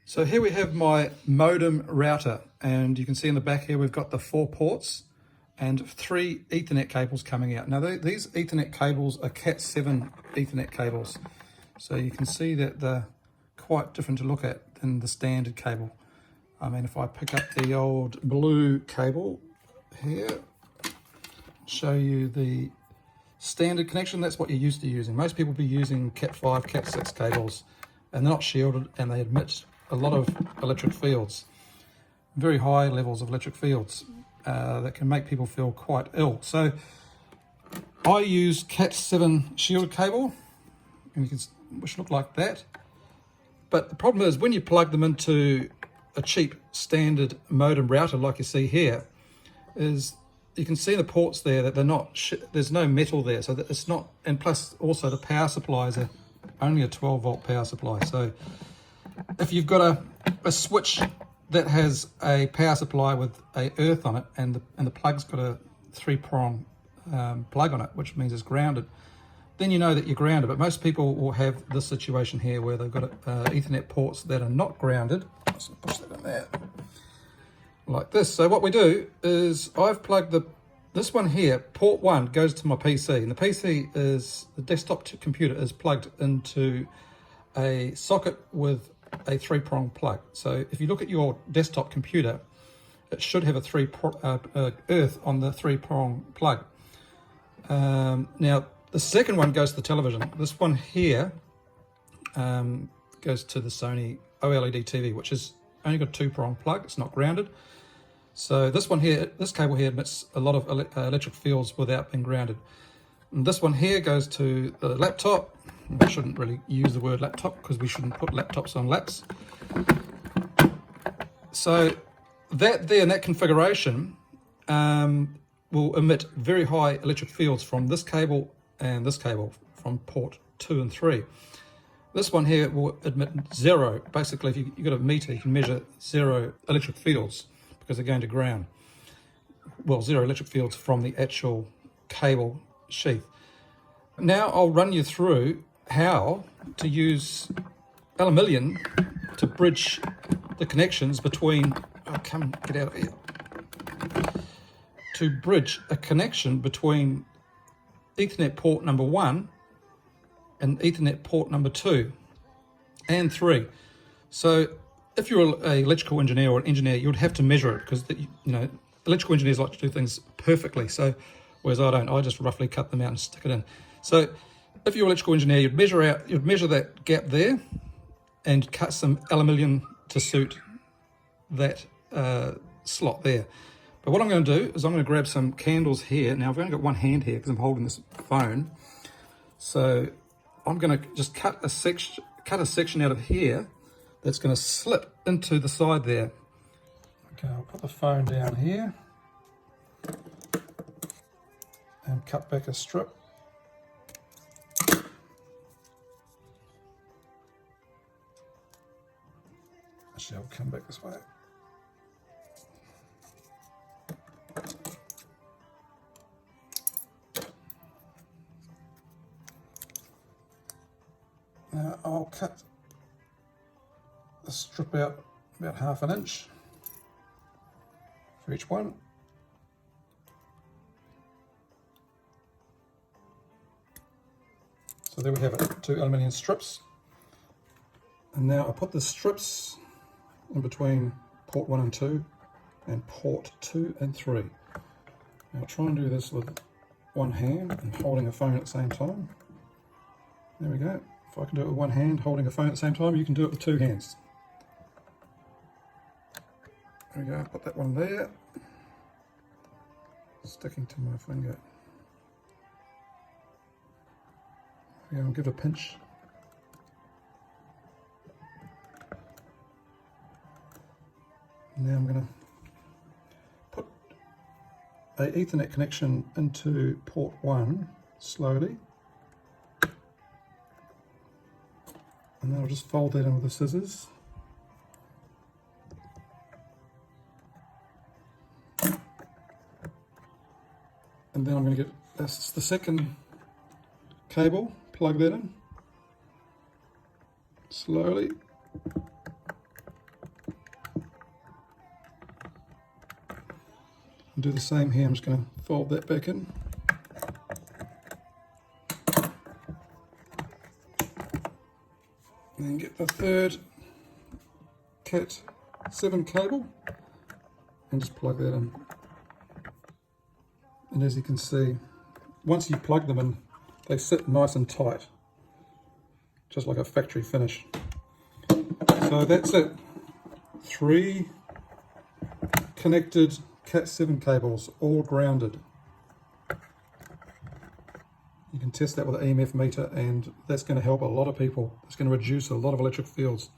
So here we have my modem router, and you can see in the back here we've got the 4 ports and 3 Ethernet cables coming out. Now these Ethernet cables are Cat7 Ethernet cables, so you can see that they're quite different to look at than the standard cable. I mean, if I pick up the old blue cable here, show you the standard connection, that's what you're used to using. Most people will be using Cat5, Cat6 cables, and they're not shielded and they emit a lot of electric fields, very high levels of electric fields that can make people feel quite ill. So I use Cat7 shielded cable, and which look like that. But the problem is when you plug them into a cheap standard modem router like you see here, is you can see the ports there that they're not, there's no metal there, so that it's not, and plus also the power supplies are only a 12-volt power supply. So if you've got a switch that has a power supply with a earth on it, and the plug's got a 3-prong plug on it, which means it's grounded, then you know that you're grounded. But most people will have this situation here where they've got Ethernet ports that are not grounded. Let's push that in there, like this. So what we do is I've plugged this one here, port 1 goes to my PC, and the PC is, the desktop computer is plugged into a socket with a 3-prong plug. So if you look at your desktop computer, it should have a earth on the 3-prong plug. Now the second one goes to the television. This one here goes to the Sony OLED TV, which is only got a 2-prong plug. It's not grounded. So this one here, this cable here emits a lot of electric fields without being grounded. And this one here goes to the laptop. I shouldn't really use the word laptop because we shouldn't put laptops on laps. So that there in that configuration will emit very high electric fields from this cable and this cable from port 2 and 3. This one here will emit 0. Basically, if you've got a meter, you can measure 0 electric fields because they're going to ground. Well, 0 electric fields from the actual cable sheath. Now I'll run you through how to use aluminium to bridge the connections between, oh, come get out of here, to bridge a connection between Ethernet port number 1 and Ethernet port number 2 and 3. So if you're an electrical engineer or an engineer, you would have to measure it, because electrical engineers like to do things perfectly. So whereas I don't, I just roughly cut them out and stick it in. So if you're an electrical engineer, you'd measure that gap there and cut some aluminium to suit that slot there. But what I'm going to do is I'm going to grab some candles here. Now I've only got one hand here because I'm holding this phone. So I'm going to just cut a section out of here that's going to slip into the side there. Okay, I'll put the phone down here and cut back a strip. Actually, I'll come back this way. Now I'll cut the strip out about 1/2 inch for each one. So there we have it, 2 aluminium strips. And now I'll put the strips in between port 1 and 2 and port 2 and 3. Now I'll try and do this with one hand and holding a phone at the same time. There we go. If I can do it with one hand holding a phone at the same time, you can do it with 2 hands. There we go, put that one there, sticking to my finger. There we go, I'll give it a pinch. Now I'm going to put an Ethernet connection into port 1 slowly. And then I'll just fold that in with the scissors. And then I'm going to get, that's the second cable, plug that in slowly. do the same here. I'm just going to fold that back in. And get the third Cat 7 cable and just plug that in. And as you can see, once you plug them in, they sit nice and tight, just like a factory finish. So that's it. 3 connected Cat 7 cables, all grounded. You can test that with an EMF meter, and that's going to help a lot of people. It's going to reduce a lot of electric fields.